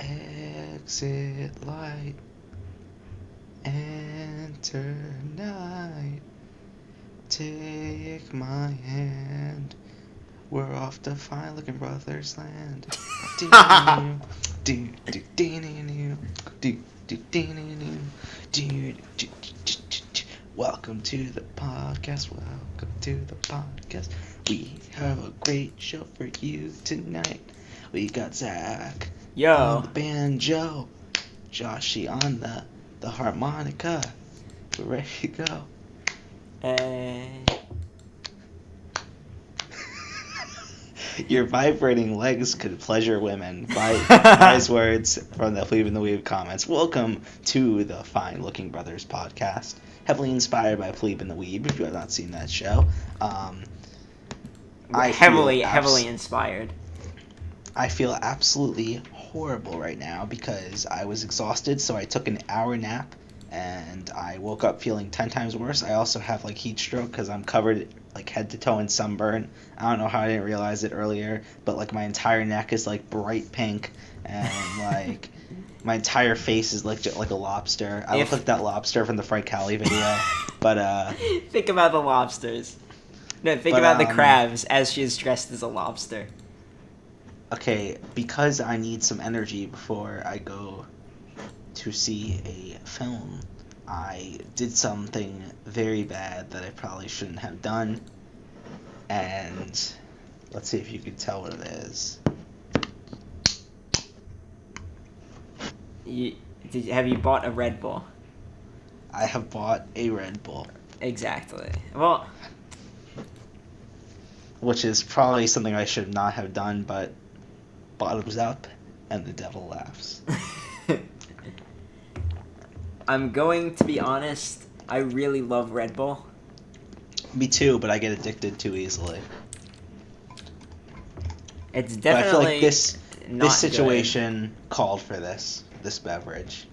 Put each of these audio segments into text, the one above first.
Exit light. Enter night. Take my hand. We're off to fine looking brothers land. Welcome to the podcast. Welcome to the podcast. We have a great show for you tonight. We got Zack on the banjo, Joshy on the harmonica. We're ready to go. Hey. Your vibrating legs could pleasure women. Wise words from the Plebe and the Weeb comments. Welcome to the Fine Looking Brothers podcast. Heavily inspired by Plebe and the Weeb, if you have not seen that show. Heavily inspired. I feel absolutely horrible right now because I was exhausted, so I took an hour nap, and I woke up feeling 10 times worse. I also have heat stroke because I'm covered head to toe in sunburn. I don't know how I didn't realize it earlier, but my entire neck is bright pink, and my entire face is like a lobster. I look like that lobster from the Frank Cali video. But think about the lobsters. No, think about the crabs as she is dressed as a lobster. Okay, because I need some energy before I go to see a film, I did something very bad that I probably shouldn't have done, and let's see if you can tell what it is. Have you bought a Red Bull? I have bought a Red Bull. Exactly. Well, which is probably something I should not have done, but bottoms up and the devil laughs. I'm going to be honest, I really love Red Bull. Me too, but I get addicted too easily. It's definitely but I feel like this situation good. Called for this beverage.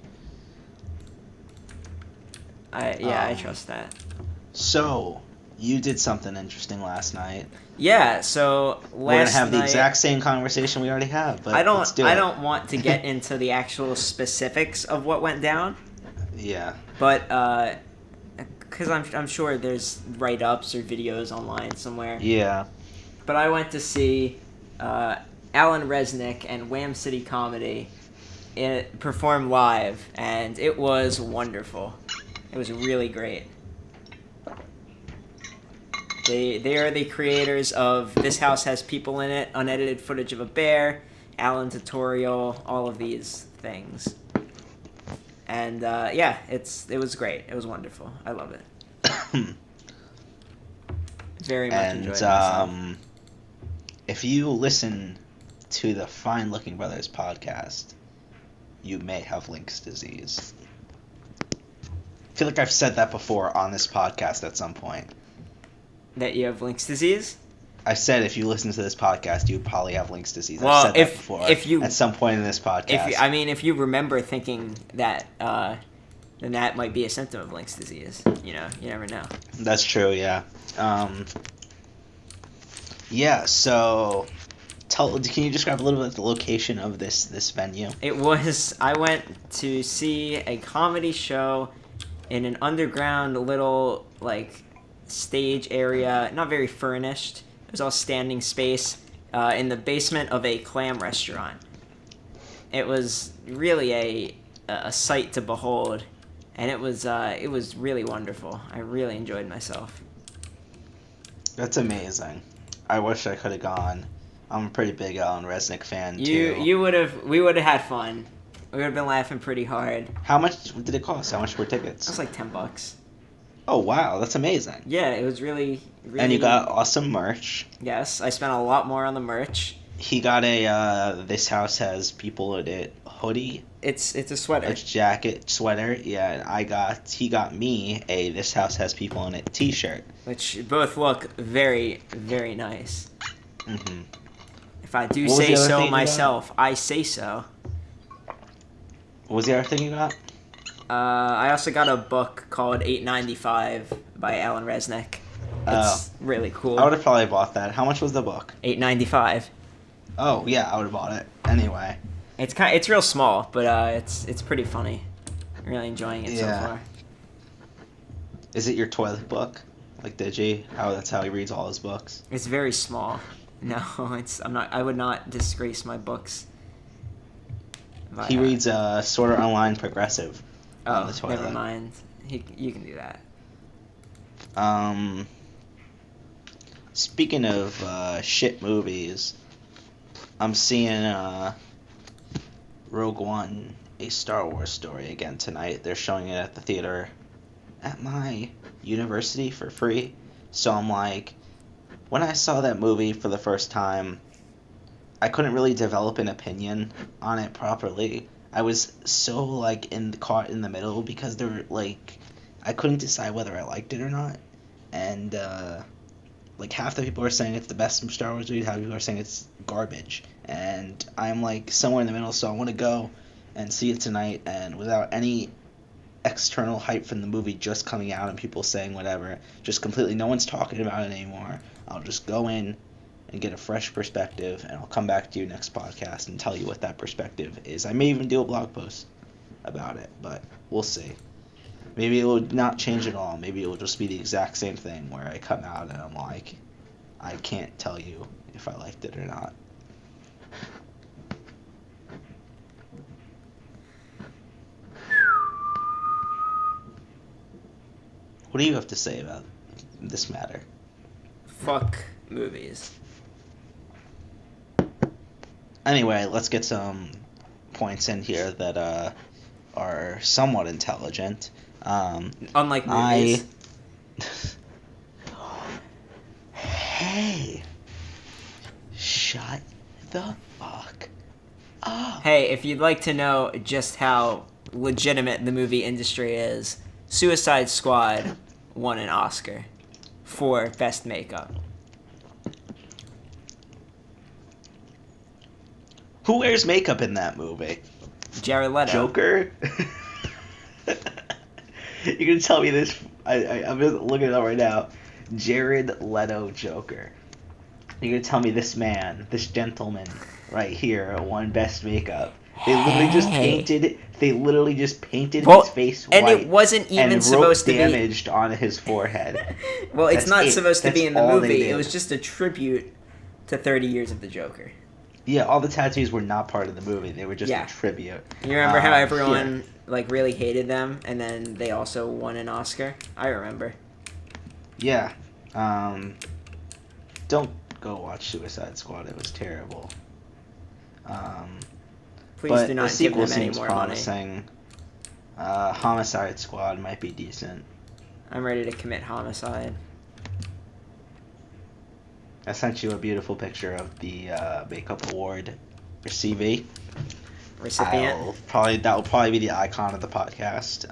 I trust that. So, you did something interesting last night. Yeah, so last night... We're going to have the exact same conversation we already have, but let's do it. I don't want to get into the actual specifics of what went down. Yeah. But, because I'm sure there's write-ups or videos online somewhere. Yeah. But I went to see Alan Resnick and Wham City Comedy perform live, and it was wonderful. It was really great. They are the creators of This House Has People in It, unedited footage of a bear, Alan Tutorial, all of these things. And it was great. It was wonderful. I love it. Very much enjoyed myself. If you listen to the Fine Looking Brothers podcast, you may have Lynx disease. I feel like I've said that before on this podcast at some point. That you have Lynx disease? I said if you listen to this podcast, you probably have Lynx disease. Well, I've said that before at some point in this podcast. If you remember thinking that, then that might be a symptom of Lynx disease. You never know. That's true, yeah. So can you describe a little bit the location of this venue? I went to see a comedy show in an underground little, stage area, not very furnished. It was all standing space in the basement of a clam restaurant. It was really a sight to behold, and it was really wonderful. I really enjoyed myself. That's amazing. I wish I could have gone. I'm a pretty big Alan Resnick fan too. We would have had fun. We would have been laughing pretty hard. How much did it cost? How much were tickets? It was $10. Oh wow, that's amazing. Yeah, it was really. And you got awesome merch. Yes, I spent a lot more on the merch. He got a This House Has People in It hoodie. It's a sweater. It's jacket, sweater. Yeah, and he got me a This House Has People in It t-shirt. Which both look very, very nice. Mm-hmm. If I do say so myself, I say so. What was the other thing you got? I also got a book called $8.95 by Alan Resnick. It's really cool. I would have probably bought that. How much was the book? $8.95. Oh, yeah, I would have bought it. Anyway. It's real small, but it's pretty funny. I'm really enjoying it so far. Is it your toilet book, like Digi? That's how he reads all his books. It's very small. No, I would not disgrace my books. He reads Sword Art Online Progressive on the toilet. Never mind. You can do that. Speaking of shit movies, I'm seeing Rogue One, a Star Wars story again tonight. They're showing it at the theater at my university for free. So I'm like, when I saw that movie for the first time, I couldn't really develop an opinion on it properly. I was so like caught in the middle because there were like I couldn't decide whether I liked it or not, and like half the people are saying it's the best Star Wars movie, half the people are saying it's garbage, and I'm like somewhere in the middle. So I want to go and see it tonight, and without any external hype from the movie just coming out and people saying whatever, just completely no one's talking about it anymore. I'll just go in and get a fresh perspective, and I'll come back to you next podcast and tell you what that perspective is. I may even do a blog post about it, but we'll see. Maybe it will not change at all. Maybe it will just be the exact same thing where I come out and I'm like, I can't tell you if I liked it or not. What do you have to say about this matter? Fuck movies. Anyway, let's get some points in here that are somewhat intelligent. Unlike movies. Hey, shut the fuck up. Hey, if you'd like to know just how legitimate the movie industry is, Suicide Squad won an Oscar for Best Makeup. Who wears makeup in that movie? Jared Leto. Joker? You're going to tell me this. I'm just looking it up right now. Jared Leto Joker. You're going to tell me this man, this gentleman right here won Best Makeup. They literally just painted his face white. And it wasn't even supposed to be damaged on his forehead. Well, it's not supposed to be in the movie. It was just a tribute to 30 years of the Joker. Yeah, all the tattoos were not part of the movie. They were just a tribute. You remember how everyone like really hated them, and then they also won an Oscar? I remember. Yeah. Don't go watch Suicide Squad. It was terrible. Please do not the give them sequel any seems more promising. money. Homicide Squad might be decent. I'm ready to commit homicide. I sent you a beautiful picture of the makeup award recipient. That will probably be the icon of the podcast.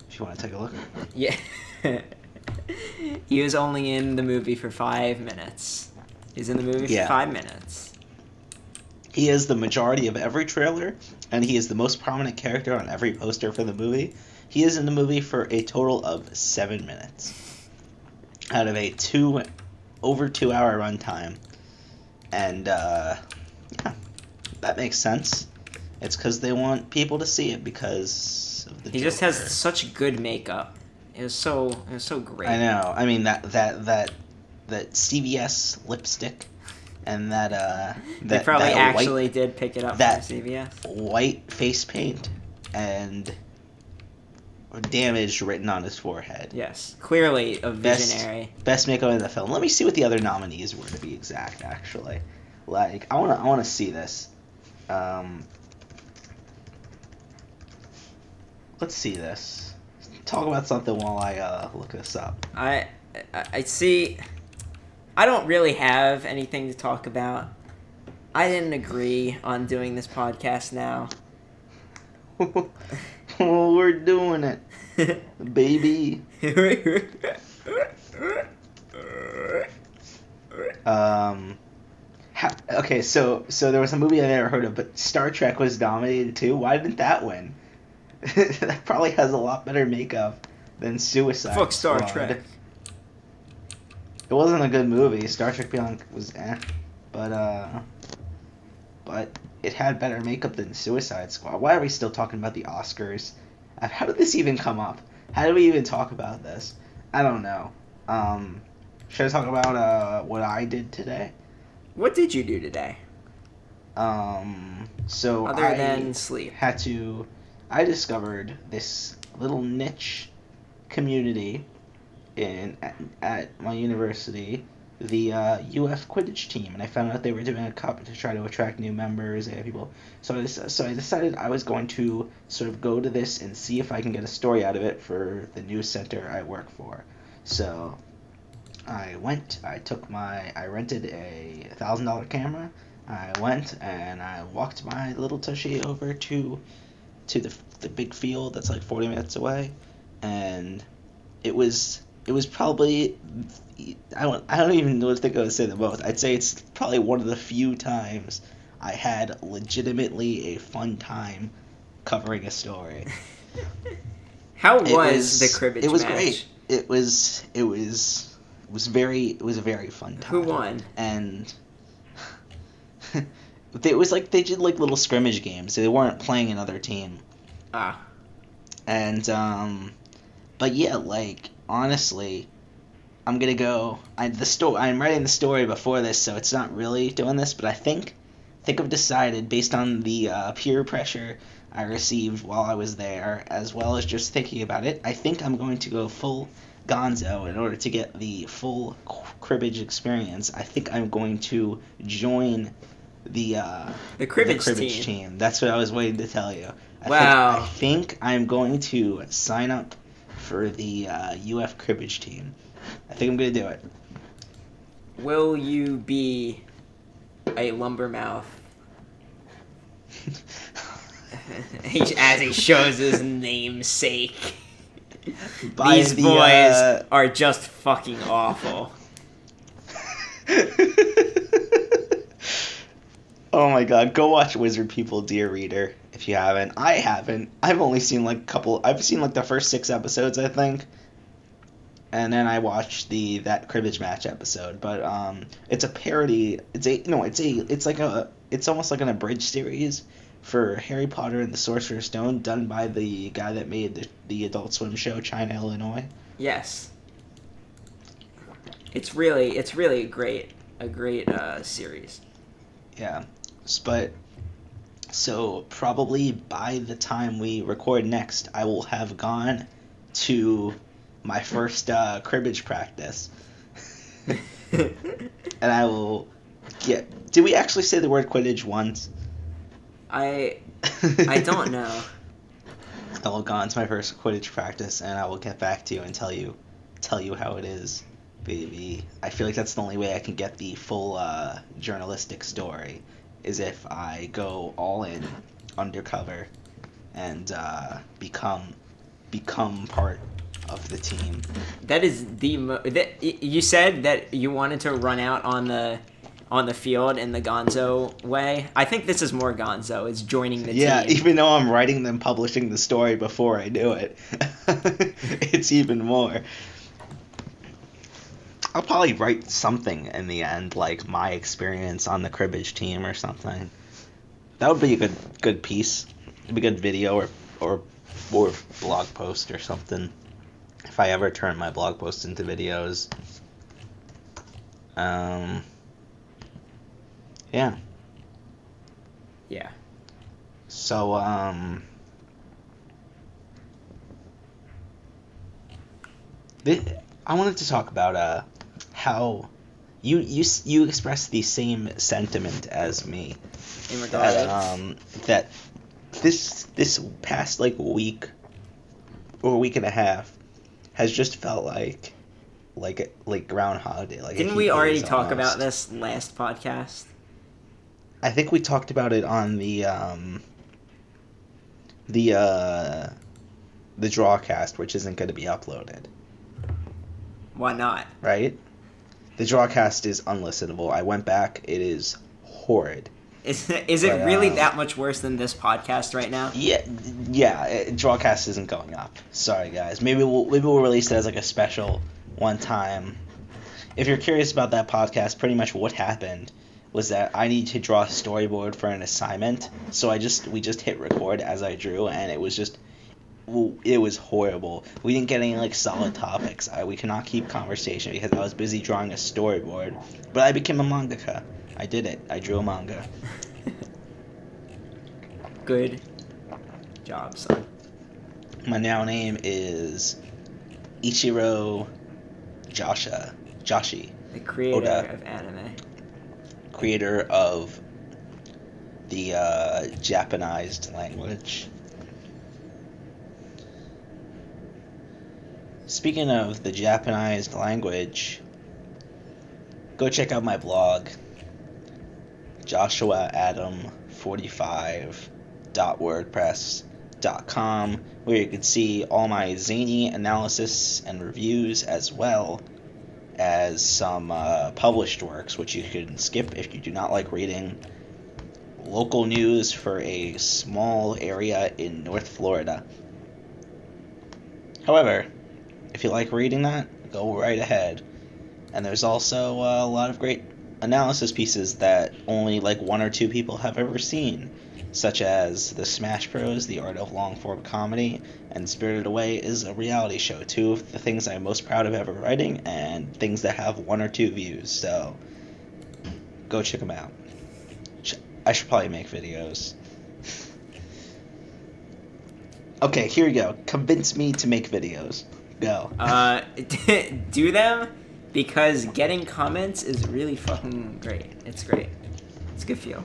If you want to take a look. Yeah. He was only in the movie for 5 minutes. He's in the movie for 5 minutes. He is the majority of every trailer, and he is the most prominent character on every poster for the movie. He is in the movie for a total of 7 minutes out of a over 2 hour runtime. And yeah, that makes sense. It's because they want people to see it because of the Joker. He just has such good makeup. It was so great. I know. I mean that CVS lipstick and they probably actually did pick it up from CVS. White face paint and damage written on his forehead. Yes, clearly a visionary. Best makeup in the film. Let me see what the other nominees were, to be exact. Actually, like I wanna see this. Let's see this. Talk about something while I look this up. I see. I don't really have anything to talk about. I didn't agree on doing this podcast now. Well, we're doing it, baby. Okay, so there was a movie I never heard of, but Star Trek was nominated too. Why didn't that win? That probably has a lot better makeup than Suicide Fuck Star Squad. Trek. It wasn't a good movie. Star Trek Beyond was but it had better makeup than Suicide Squad. Why are we still talking about the Oscars? How did this even come up? How did we even talk about this? I don't know. Should I talk about what I did today? What did you do today? So Other than sleep. I discovered this little niche community at my university, the UF Quidditch team, and I found out they were doing a cup to try to attract new members and people. So I decided I was going to sort of go to this and see if I can get a story out of it for the news center I work for. So I went. I rented a $1,000 camera. I went and I walked my little tushy over to the big field that's like 40 minutes away, and it was probably, I don't even know what to say the most. I'd say it's probably one of the few times I had legitimately a fun time covering a story. How was the cribbage match? It was great. It was a very fun time. Who won? And it was like they did like little scrimmage games. They weren't playing another team. Ah. And but yeah, like honestly, I'm gonna go. I'm writing the story before this, so it's not really doing this. But I think I've decided, based on the peer pressure I received while I was there, as well as just thinking about it, I think I'm going to go full Gonzo in order to get the full cribbage experience. I think I'm going to join the cribbage team. That's what I was waiting to tell you. I think I'm going to sign up for the UF cribbage team. I think I'm going to do it. Will you be a lumbermouth? As he shows his namesake. These boys are just fucking awful. Oh my god, go watch Wizard People Dear Reader if you haven't. I haven't. I've only seen I've seen like the first 6 episodes, I think. And then I watched that cribbage match episode, but it's a parody. It's almost like an abridged series for Harry Potter and the Sorcerer's Stone, done by the guy that made the Adult Swim show China, Illinois. Yes. It's really a great series. Yeah. But so probably by the time we record next, I will have gone to my first cribbage practice. And I will get... Did we actually say the word Quidditch once? I don't know. I will go on to my first Quidditch practice, and I will get back to you and tell you how it is, baby. I feel like that's the only way I can get the full journalistic story, is if I go all in, undercover, and become part of the team. That is you said that you wanted to run out on the field in the Gonzo way. I think this is more Gonzo. It's joining the team. Yeah, even though I'm writing and publishing the story before I do it, it's even more. I'll probably write something in the end, like my experience on the cribbage team or something. That would be a good piece. It'd be a good video or blog post or something. If I ever turn my blog posts into videos. Yeah. Yeah. So, I wanted to talk about how you expressed the same sentiment as me. In regards that this past like week or week and a half has just felt like Groundhog Day. Like didn't we already talk about this last podcast? I think we talked about it on the Drawcast, which isn't going to be uploaded. Why not? Right? The Drawcast is unlistenable. I went back. It is horrid. Is it really that much worse than this podcast right now? Yeah. Drawcast isn't going up. Sorry, guys. Maybe we'll release it as like a special one time. If you're curious about that podcast, pretty much what happened. was that I need to draw a storyboard for an assignment. So we just hit record as I drew, and it was horrible. We didn't get any like solid topics. We cannot keep conversation because I was busy drawing a storyboard. But I became a mangaka. I did it. I drew a manga. Good job, son. My now name is Ichiro Joshi. The creator Oda. of anime. Creator of the Japanized language. Speaking of the Japanized language, go check out my blog, joshuaadam45.wordpress.com, where you can see all my zany analysis and reviews, as well as some published works, which you can skip if you do not like reading local news for a small area in North Florida. However, if you like reading that, go right ahead. And there's also a lot of great analysis pieces that only like one or two people have ever seen, such as The Smash Bros, The Art of Long-Form Comedy, and Spirited Away is a reality show. Two of the things I'm most proud of ever writing, and things that have one or two views, so go check them out. I should probably make videos. Okay, here we go. Convince me to make videos. Go. Do them, because getting comments is really fucking great. It's great. It's a good feel.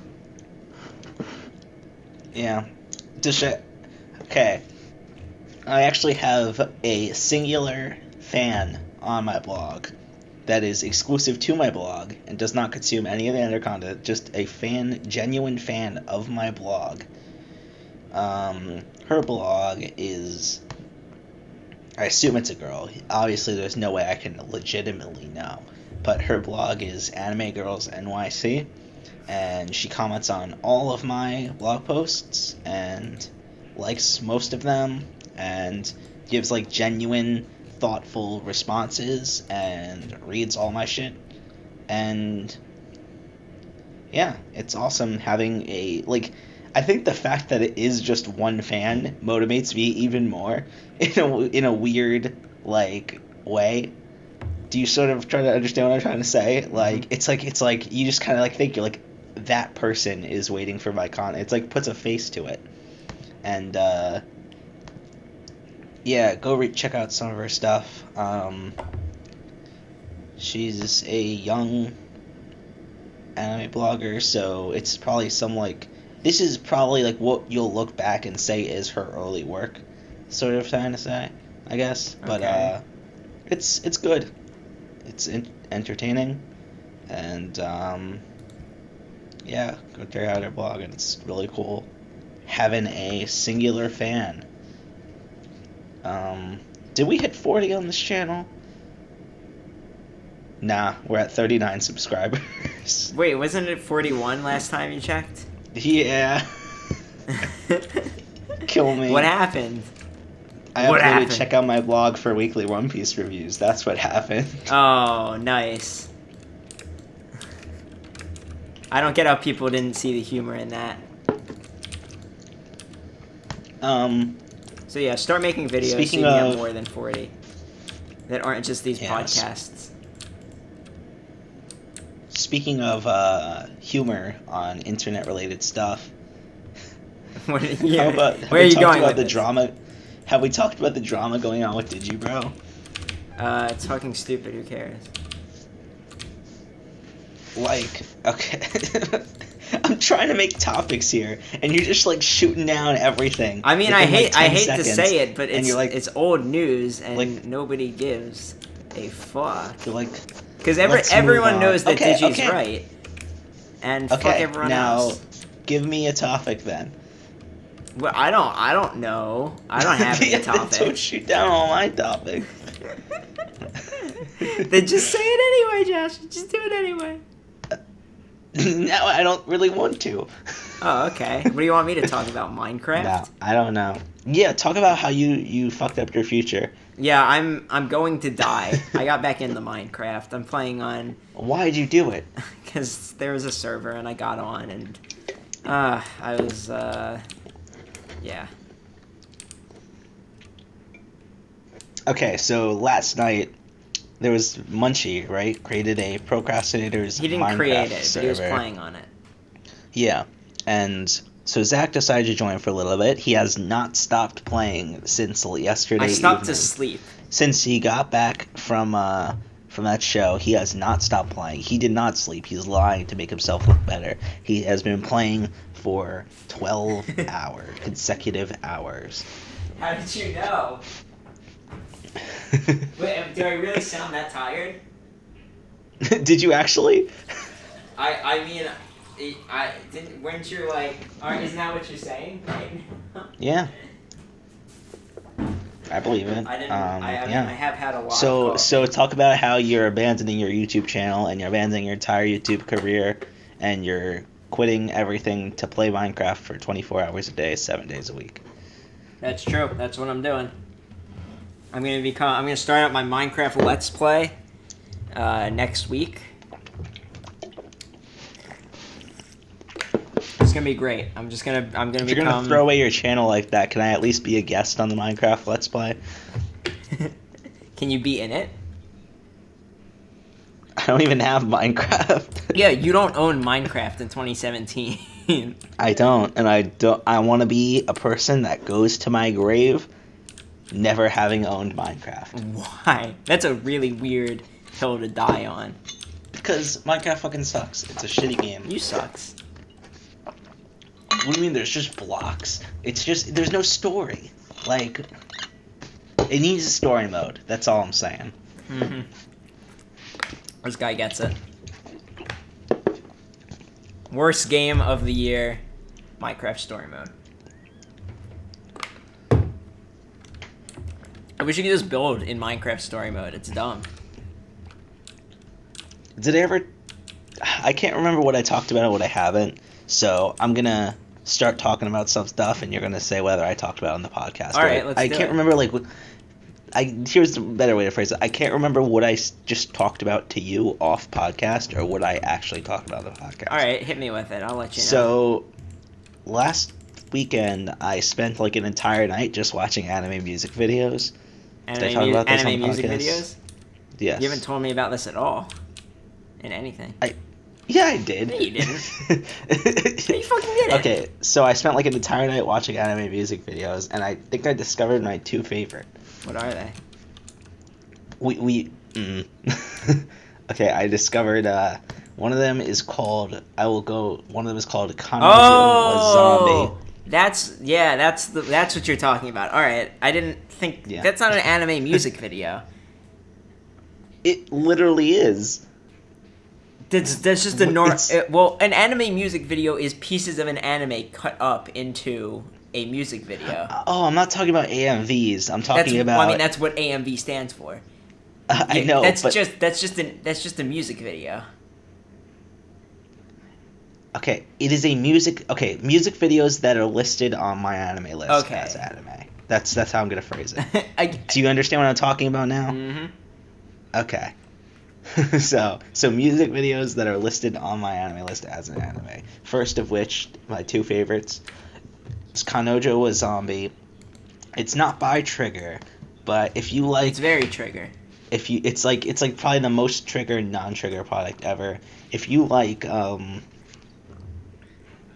Yeah. Okay. I actually have a singular fan on my blog that is exclusive to my blog and does not consume any of the other content. Just a fan, genuine fan of my blog. Her blog is, I assume it's a girl. Obviously, there's no way I can legitimately know. But her blog is Anime Girls NYC, and she comments on all of my blog posts and likes most of them and gives like genuine, thoughtful responses and reads all my shit. And yeah, it's awesome having I think the fact that it is just one fan motivates me even more in a weird way. Do you sort of try to understand what I'm trying to say? It's like you just kind of think you're like, that person is waiting for my content. It's like puts a face to it. And yeah, go check out some of her stuff. She's a young anime blogger, so it's probably this is probably what you'll look back and say is her early work, sort of trying to say, I guess. But okay. It's good. It's entertaining, and yeah, go check out her blog, and it's really cool having a singular fan. Did we hit 40 on this channel? Nah, we're at 39 subscribers. Wait, wasn't it 41 last time you checked? Yeah. Kill me. What happened? I uploaded check out my blog for weekly One Piece reviews. That's what happened. Oh, nice. I don't get how people didn't see the humor in that. So yeah, start making videos so you can get more than 40. That aren't just these podcasts. Speaking of humor on internet-related stuff, Where are you going with the drama? Have we talked about the drama going on with Digibro? It's fucking stupid. Who cares? Okay. I'm trying to make topics here, and you're just shooting down everything. I mean, I hate seconds, to say it, but it's old news, and nobody gives a fuck. Because everyone knows that Digi's right, and fuck everyone else. Now, give me a topic then. Well, I don't know. I don't have any topics. Don't shoot down all my topics. Then just say it anyway, Josh. Just do it anyway. No, I don't really want to. Oh, okay. What do you want me to talk about? Minecraft? No, I don't know. Yeah, talk about how you fucked up your future. Yeah, I'm going to die. I got back into Minecraft. I'm playing on Why'd you do it? because there was a server and I got on and I was yeah. Okay, so last night there was Munchie, right? Created a procrastinators He didn't Minecraft create it, server. but he was playing on it. Yeah, and so Zack decided to join for a little bit. He has not stopped playing since yesterday I stopped evening. to sleep. Since he got back from that show, he has not stopped playing. He did not sleep. He's lying to make himself look better. He has been playing for 12 consecutive hours. How did you know? Wait, do I really sound that tired? Did you actually? I mean, I didn't. Weren't you like? Isn't that what you're saying right now? Yeah. I believe it. I didn't. Yeah. I have had a lot. So talk about how you're abandoning your YouTube channel and you're abandoning your entire YouTube career and you're quitting everything to play Minecraft for 24 hours a day, 7 days a week. That's true. That's what I'm doing. I'm gonna start out my Minecraft Let's Play next week. It's gonna be great. I'm gonna If you're gonna throw away your channel like that, can I at least be a guest on the Minecraft Let's Play? Can you be in it? I don't even have Minecraft. Yeah, you don't own Minecraft in 2017. I don't, and I want to be a person that goes to my grave never having owned Minecraft. Why? That's a really weird hill to die on. Because Minecraft fucking sucks. It's a shitty game. You sucks. What do you mean there's just blocks? It's just, there's no story. Like, it needs a story mode. That's all I'm saying. Mm-hmm. This guy gets it. Worst game of the year, Minecraft story mode. I wish you could just build in Minecraft story mode. It's dumb. Did I ever... I can't remember what I talked about and what I haven't, so I'm gonna start talking about some stuff, and you're gonna say whether I talked about it on the podcast. All right, let's do it. I can't remember, like... here's the better way to phrase it. I can't remember what I just talked about to you off podcast or what I actually talked about on the podcast. All right, hit me with it. I'll let you know. So, last weekend, I spent like an entire night just watching anime music videos. Did I talk about this on the music podcast? videos? Yes. You haven't told me about this at all. In anything. Yeah, I did. No, you didn't. No, you fucking did it. Okay, so I spent like an entire night watching anime music videos, and I think I discovered my two favorite. What are they? Okay, I discovered one of them is called one of them is called Kanojo was Zombie. That's what you're talking about. All right, I didn't think that's not an anime music video. It literally is. That's just a normal. Well, an anime music video is pieces of an anime cut up into a music video. Oh, I'm not talking about AMVs. I'm talking about. Well, I mean, that's what AMV stands for. I know. That's just a music video. Okay, it is a music. Okay, music videos that are listed on my anime list as anime. That's how I'm gonna phrase it. Do you understand what I'm talking about now? Mm-hmm. Okay. so music videos that are listed on my anime list as an anime. First of which, my two favorites, is Kanojo was Zombie. It's not by Trigger, but if you like, it's very Trigger. It's like probably the most Trigger non-Trigger product ever. If you like, I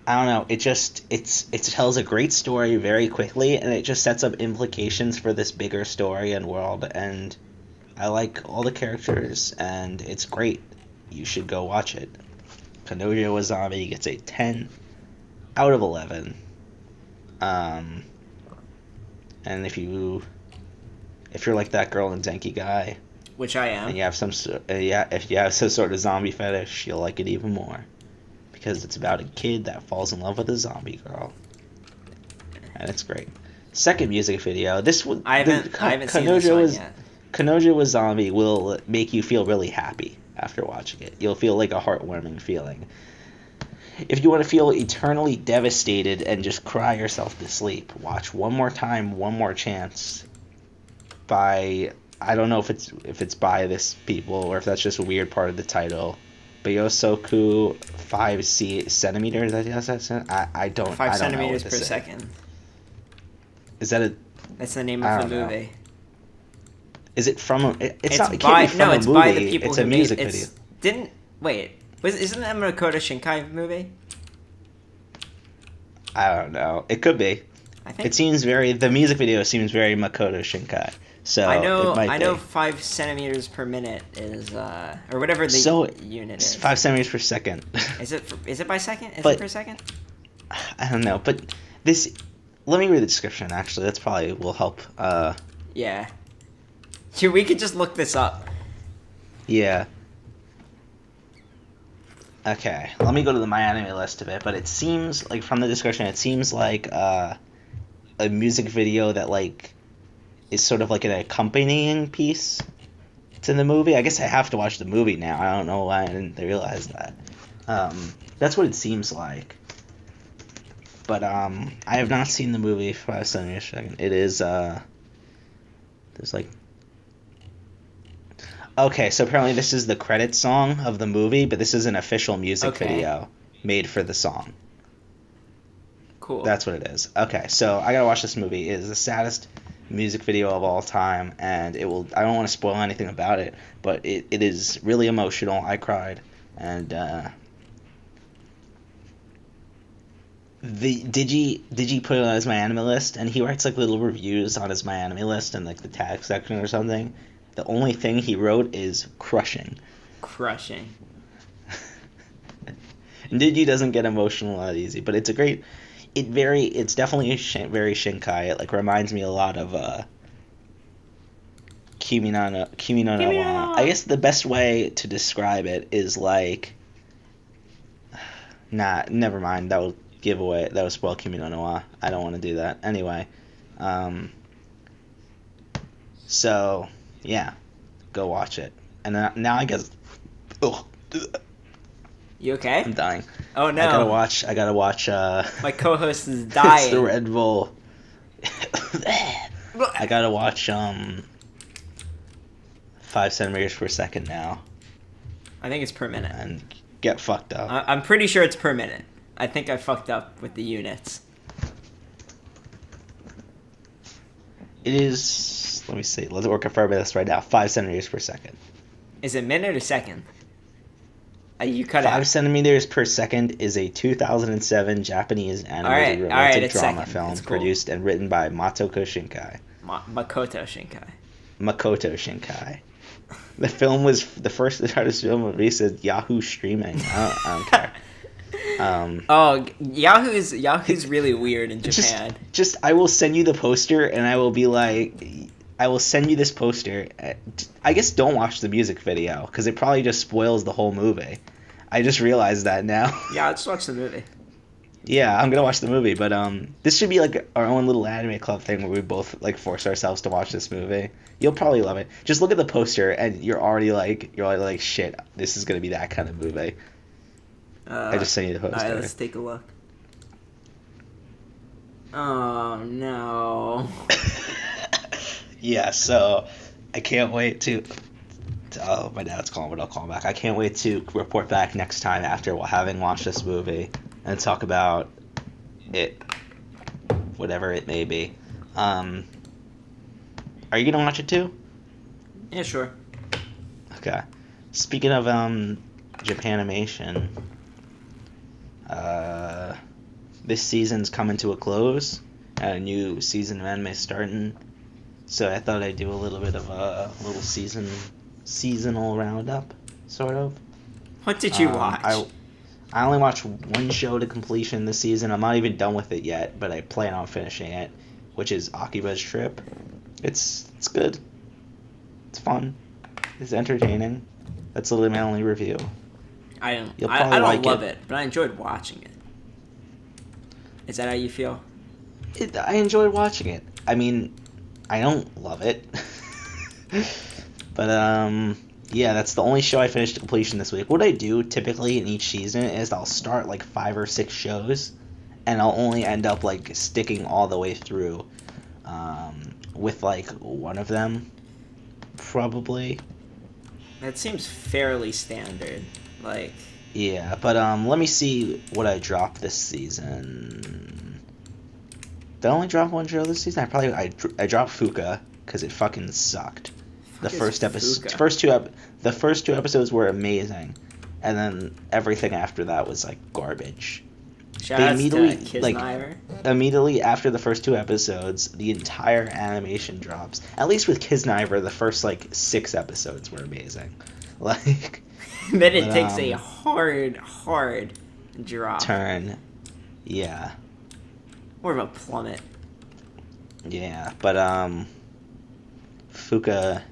don't know, it tells a great story very quickly, and it just sets up implications for this bigger story and world, and I like all the characters, and it's great. You should go watch it. Kanojo was Zombie gets a 10 out of 11. And if you're like that girl in Denki Guy, which I am, and you have if you have some sort of zombie fetish, you'll like it even more, because it's about a kid that falls in love with a zombie girl, and it's great. Second music video. I haven't seen this one yet. Kanojo was Zombie will make you feel really happy after watching it. You'll feel like a heartwarming feeling. If you want to feel eternally devastated and just cry yourself to sleep, watch One More Time, One More Chance by, I don't know if it's by this people or if that's just a weird part of the title. Byosoku 5 centimeters. I don't know 5 centimeters what per this is. second. Is that a? That's the name I of the don't know. movie. Is it from a? It's not. It by can't be from a it's movie. by the people It's who a music made video. Didn't wait? Isn't that a Makoto Shinkai movie? I don't know. It could be. I think It seems the music video seems very Makoto Shinkai. So it might know be. 5 centimeters per minute is or whatever the So, unit It's is. 5 centimeters per second. Is it by second? Is But- it per second? I don't know, but this. Let me read the description. Actually, that's probably will help. Yeah. Here, we could just look this up. Yeah. Okay, let me go to the My Anime list of it, but it seems like from the description, it seems like a music video that like is sort of like an accompanying piece to the movie. I guess I have to watch the movie now. I don't know why I didn't realize that. That's what it seems like. But I have not seen the movie 5 centimeters per second. It is there's like. Okay, so apparently this is the credit song of the movie, but this is an official music video made for the song. Cool. That's what it is. Okay, so I gotta watch this movie. It is the saddest music video of all time, and I don't want to spoil anything about it, but it is really emotional. I cried, and Digi put it on his My Anime list, and he writes like little reviews on his My Anime list in like the tag section or something. The only thing he wrote is crushing. Crushing. And Digi doesn't get emotional that easy, but it's a great. It's definitely very Shinkai. It like reminds me a lot of Kimi no wa. I guess the best way to describe it is like. Nah, never mind. That will spoil Kimi no wa. I don't want to do that. Anyway, so yeah, go watch it. And now I guess. Ugh. You okay? I'm dying. Oh no. I gotta watch My co-host is it's dying. the Red Bull. I gotta watch 5 centimeters per second now I think it's per minute. and get fucked up. I'm pretty sure it's per minute. I think I fucked up with the units. It is, let me see, we're confirming this right now, 5 centimeters per second. Is it minute or second? You cut 5 out. centimeters per second is a 2007 Japanese animated romantic it's drama second. film It's cool. produced and written by Makoto Shinkai. Makoto Shinkai. Makoto Shinkai. The film was the first artist film released at Yahoo Streaming. I don't care. Yahoo's really weird in Japan. Just I will send you the poster and I will be like, I will send you this poster. I guess don't watch the music video because it probably just spoils the whole movie. I just realized that now. Yeah, let's watch the movie. Yeah, I'm gonna watch the movie, but this should be like our own little anime club thing where we both like force ourselves to watch this movie. You'll probably love it. Just look at the poster and you're already like shit. This is gonna be that kind of movie. I just sent you the poster. Alright, let's take a look. Oh no. Yeah, so I can't wait to. Oh, my dad's calling, but I'll call him back. I can't wait to report back next time after having watched this movie and talk about it, whatever it may be. Are you gonna watch it too? Yeah, sure. Okay. Speaking of Japanimation, this season's coming to a close. A new season of anime starting. So I thought I'd do a little bit of a little seasonal roundup, sort of. What did you watch? I only watched one show to completion this season. I'm not even done with it yet, but I plan on finishing it, which is Akiba's Trip. It's good. It's fun. It's entertaining. That's literally my only review. I don't like love it, but I enjoyed watching it. Is that how you feel? I enjoyed watching it. I mean, I don't love it. But, yeah, that's the only show I finished to completion this week. What I do typically in each season is I'll start, like, 5 or 6 shows, and I'll only end up, like, sticking all the way through with like one of them, probably. That seems fairly standard. Like, Yeah, but let me see what I dropped this season. Did I only drop one show this season? I dropped Fuka because it fucking sucked. The first episode, the first two episodes were amazing, and then everything after that was like garbage. shout out to Kisniver. Immediately after the first two episodes, the entire animation drops. At least with Kisniver, the first like 6 episodes were amazing. Like, then it takes a hard drop. Turn. Yeah. More of a plummet. Yeah, but Fuka,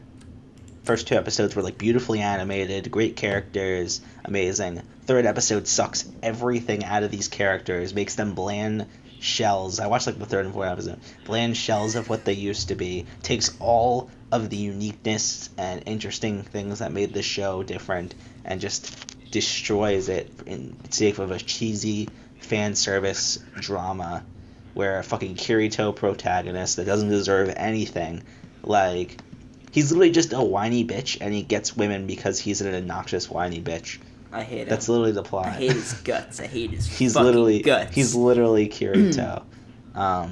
first 2 episodes were like beautifully animated, great characters, amazing. Third episode sucks everything out of these characters, makes them bland shells. I watched like the third and fourth episode. Bland shells of what they used to be. Takes all of the uniqueness and interesting things that made the show different and just destroys it in sake of a cheesy fan service drama where a fucking Kirito protagonist that doesn't deserve anything, like, he's literally just a whiny bitch and he gets women because he's an obnoxious whiny bitch. I hate him. That's literally the plot. I hate his guts. I hate his he's fucking literally guts. He's literally Kirito.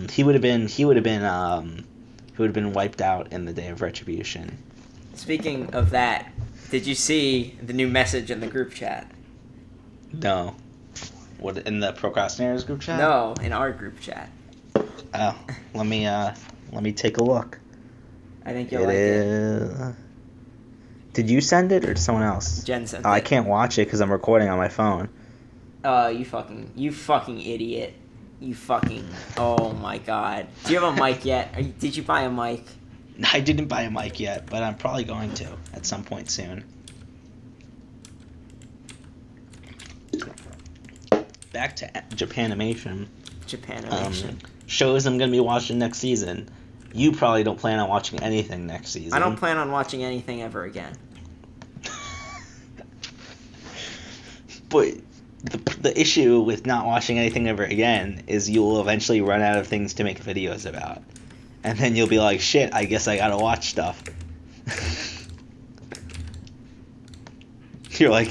He would have been wiped out in the Day of Retribution. Speaking of that, did you see the new message in the group chat? No. What, in the procrastinators group chat? No, in our group chat. Oh, let me take a look. I think you'll like it. Did you send it or someone else? Jen sent it. it. I can't watch it because I'm recording on my phone. You fucking idiot. You fucking, oh my god. Do you have a mic yet? Did you buy a mic? I didn't buy a mic yet, but I'm probably going to at some point soon. Back to Japanimation. Shows I'm going to be watching next season. You probably don't plan on watching anything next season. I don't plan on watching anything ever again. But the issue with not watching anything ever again is you will eventually run out of things to make videos about. And then you'll be like, shit, I guess I gotta watch stuff. You're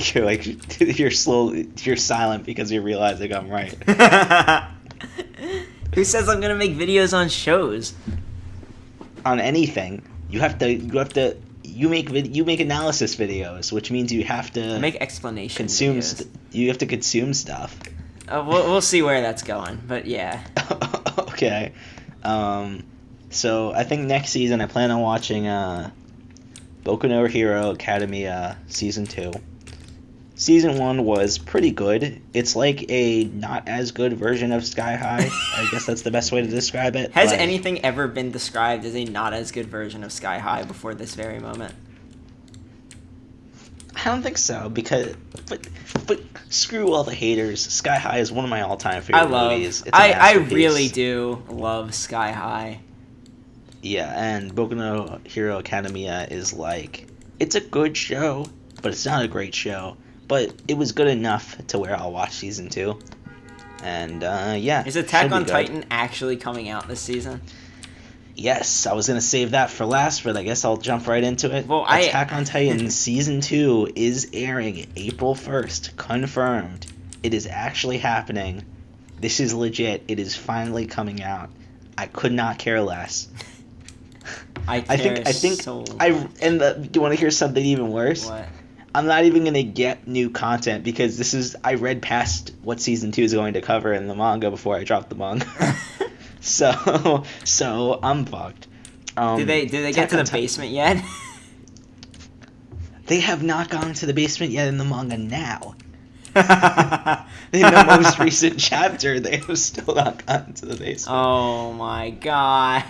silent because you're realizing I'm right. Who says I'm gonna make videos on shows? On anything, you make analysis videos, which means you have to make explanation consume. You have to consume stuff. We'll see where that's going, but yeah. Okay. So I think next season I plan on watching Boku no Hero Academia Season 2. Season 1 was pretty good. It's like a not as good version of Sky High. I guess that's the best way to describe it. Has anything ever been described as a not as good version of Sky High before this very moment? I don't think so, but screw all the haters. Sky High is one of my all-time favorite movies. I really do love Sky High. Yeah, and Boku no Hero Academia is like, it's a good show, but it's not a great show. But it was good enough to where I'll watch Season 2. And, yeah. Is Attack on Titan actually coming out this season? Yes, I was going to save that for last, but I guess I'll jump right into it. Well, Attack on Titan Season 2 is airing April 1st. Confirmed. It is actually happening. This is legit. It is finally coming out. I could not care less. I think do you want to hear something even worse? What? I'm not even going to get new content because I read past what Season 2 is going to cover in the manga before I dropped the manga. So I'm fucked. Did they get to the basement yet? They have not gone to the basement yet in the manga now. In the most recent chapter, they have still not gotten to the basement. Oh my god.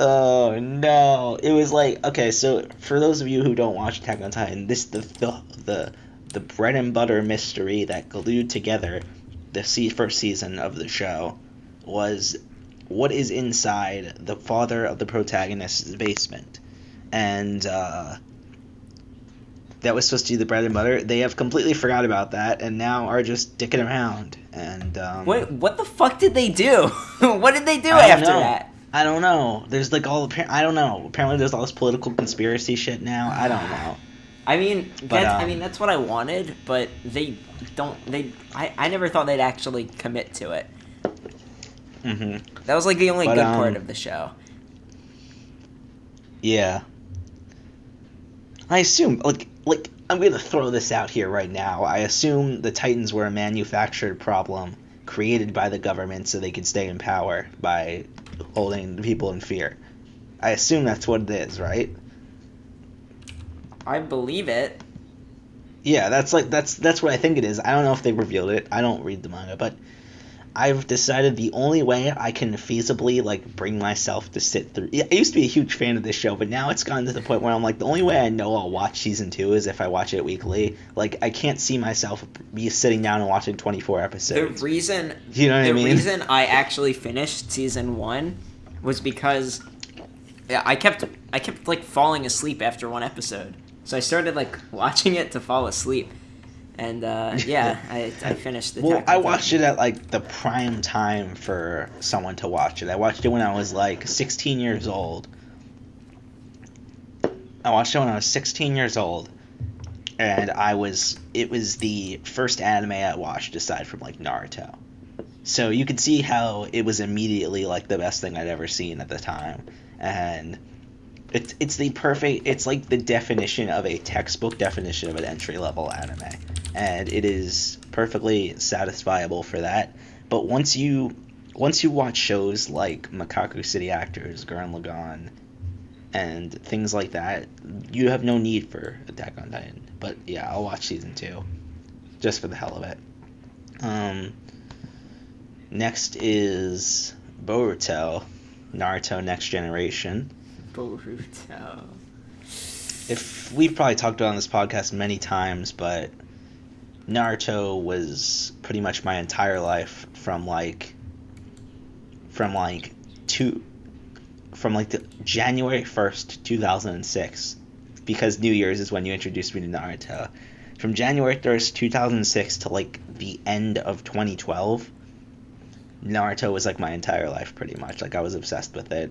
Oh no! It was like, okay, so for those of you who don't watch Attack on Titan, the bread and butter mystery that glued together the first season of the show was what is inside the father of the protagonist's basement, and that was supposed to be the bread and butter. They have completely forgot about that, and now are just dicking around. And what the fuck did they do? What did they do after that? I don't know. There's like I don't know. Apparently there's all this political conspiracy shit now. I don't know. I mean, But that's what I wanted, but they don't. I never thought they'd actually commit to it. Mhm. That was like the only But, good part of the show. Yeah. I assume like I'm going to throw this out here right now. I assume the Titans were a manufactured problem created by the government so they could stay in power by holding the people in fear. I assume that's what it is, right? I believe it. Yeah, that's what I think it is. I don't know if they revealed it. I don't read the manga, but I've decided the only way I can feasibly like bring myself to sit through. I used to be a huge fan of this show, but now it's gotten to the point where I'm like, the only way I know I'll watch season 2 is if I watch it weekly. Like I can't see myself be sitting down and watching 24 episodes. The reason You know what I mean? The reason I actually finished season 1 was because I kept like falling asleep after one episode. So I started like watching it to fall asleep. And I finished the. Well, I watched it at like the prime time for someone to watch it. I watched it when I was like 16 years old. And it was the first anime I watched aside from like Naruto. So you could see how it was immediately like the best thing I'd ever seen at the time. And it's like the definition of a textbook definition of an entry level anime. And it is perfectly satisfiable for that. But once you watch shows like Makaku City Actors, Gurren Lagann, and things like that, you have no need for Attack on Titan. But yeah, I'll watch season 2 just for the hell of it. Next is Boruto, Naruto Next Generation. Boruto. If we've probably talked about on this podcast many times, but Naruto was pretty much my entire life from the January 1st, 2006, because New Year's is when you introduced me to Naruto. From January 1st, 2006 to like the end of 2012, Naruto was like my entire life pretty much. Like I was obsessed with it.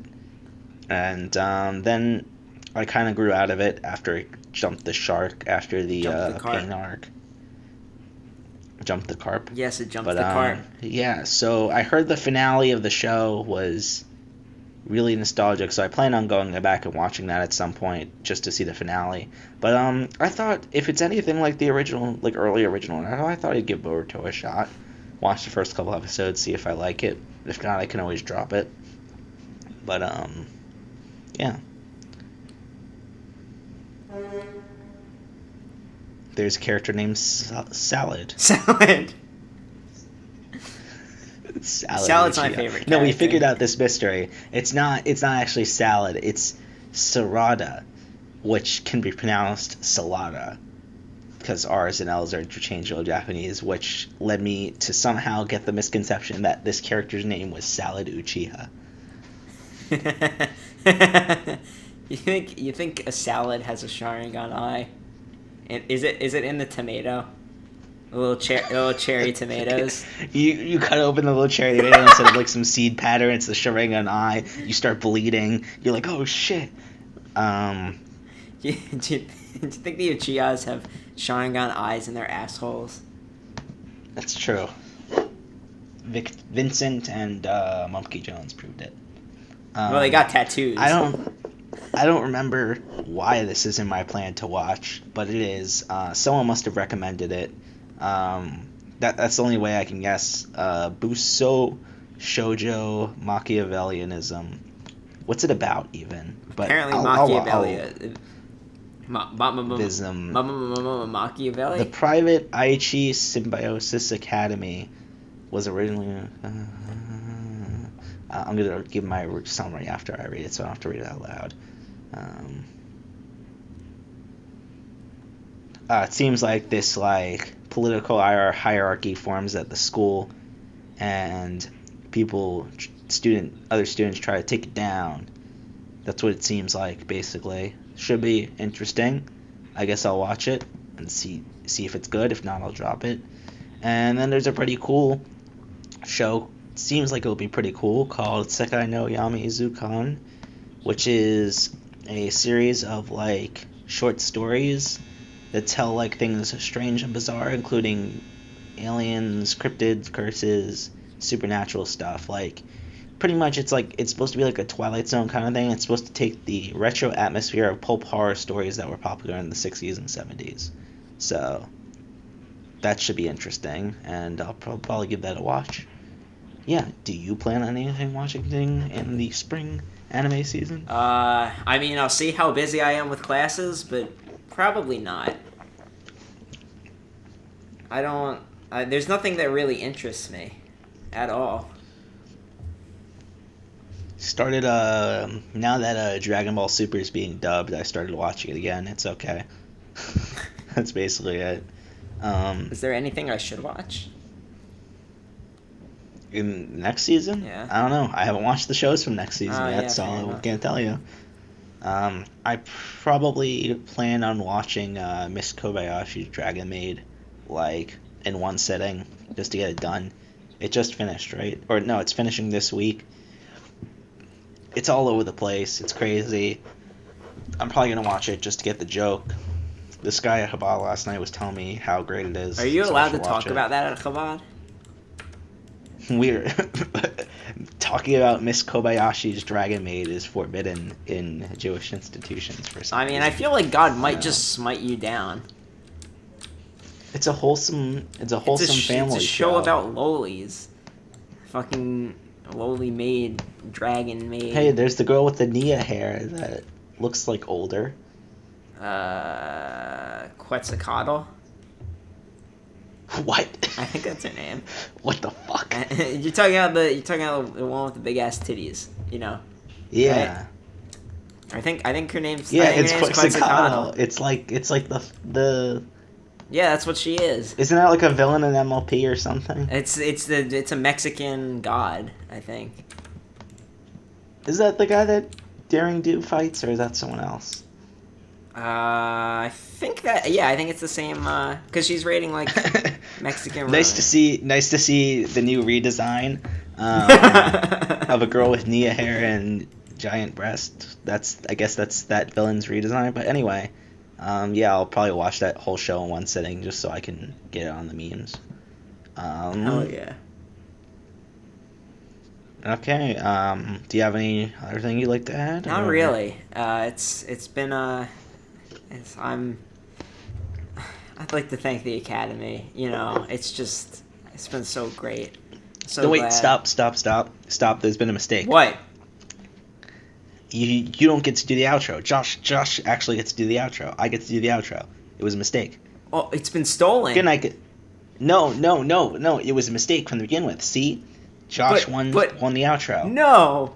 And then I kind of grew out of it after I jumped the shark after the pain arc. Jumped the carp. Yes, it jumped the carp. Yeah, so I heard the finale of the show was really nostalgic, so I plan on going back and watching that at some point just to see the finale. But I thought if it's anything like the original, like early original, I thought I'd give Boruto a shot. Watch the first couple episodes, see if I like it. If not, I can always drop it. But yeah. There's a character named Salad. Salad. Salad's my favorite character. No, we figured out this mystery. It's not actually Salad. It's Sarada, which can be pronounced Salada, because R's and L's are interchangeable in Japanese, which led me to somehow get the misconception that this character's name was Salad Uchiha. You think a salad has a Sharingan eye? And is it in the tomato? Little cherry tomatoes. You cut open the little cherry tomato instead of like some seed pattern. It's the Sharingan eye. You start bleeding. You're like, oh shit. Do you think the Uchihas have Sharingan eyes in their assholes? That's true. Vincent and Monkey Jones proved it. Well, they got tattoos. I don't remember why this is in my plan to watch, but it is. Someone must have recommended it. That's the only way I can guess. Buso Shoujo Machiavellianism. What's it about even? But apparently Machiavelli. The private Aichi Symbiosis Academy was originally... I'm going to give my summary after I read it, so I don't have to read it out loud. It seems like this like political hierarchy forms at the school, and other students try to take it down. That's what it seems like, basically. Should be interesting. I guess I'll watch it and see if it's good. If not, I'll drop it. And then there's a pretty cool show seems like it'll be pretty cool, called Sekai no Yami Izukan, which is a series of like short stories that tell like things strange and bizarre, including aliens, cryptids, curses, supernatural stuff. Like pretty much it's supposed to be like a Twilight Zone kind of thing. It's supposed to take the retro atmosphere of pulp horror stories that were popular in the 60s and 70s. So that should be interesting, and I'll probably give that a watch. Yeah, do you plan on anything watching in the spring anime season? I mean, I'll see how busy I am with classes, but probably not. I don't... there's nothing that really interests me at all. Started, now that Dragon Ball Super is being dubbed, I started watching it again. It's okay. That's basically it. Is there anything I should watch? In next season? Yeah. I don't know. I haven't watched the shows from next season yet, yeah, so fair I enough. can't tell you. I probably plan on watching Miss Kobayashi's Dragon Maid, like, in one sitting, just to get it done. It just finished, right? Or no, it's finishing this week. It's all over the place. It's crazy. I'm probably going to watch it just to get the joke. This guy at Chabad last night was telling me how great it is. Are you so I allowed to should watch talk it. about that at Chabad? We're talking about Miss Kobayashi's Dragon Maid is forbidden in Jewish institutions for some I mean, reason. I feel like God might Yeah. just smite you down. It's a wholesome family It's a show about lolies. Fucking lowly maid, dragon maid. Hey, there's the girl with the Nia hair that looks like older. Quetzalcoatl? What? I think that's her name. What the fuck? You're talking about the one with the big ass titties, you know. Yeah. I think her name's Yeah, I think it's her name's Quetzalcoatl. It's like the Yeah, that's what she is. Isn't that like a villain in MLP or something? It's a Mexican god, I think. Is that the guy that Daring Do fights, or is that someone else? I think it's the same, because she's rating, like, Mexican Nice to see the new redesign of a girl with Nia hair and giant breast. I guess that's that villain's redesign. But anyway, yeah, I'll probably watch that whole show in one sitting just so I can get it on the memes. Oh, yeah. Okay, do you have any other thing you'd like to add? Not or- really. It's been, I'd like to thank the Academy. You know, it's been so great. So No, wait, glad. stop. There's been a mistake. What? You don't get to do the outro. Josh actually gets to do the outro. I get to do the outro. It was a mistake. Oh, it's been stolen. Good night. No. It was a mistake from the begin with. See, Josh won the outro. No.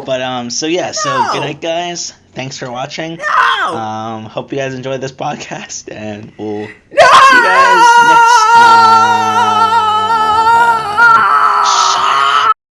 But so yeah. So No. good night, guys. Thanks for watching. No. Hope you guys enjoyed this podcast, and we'll No. see you guys next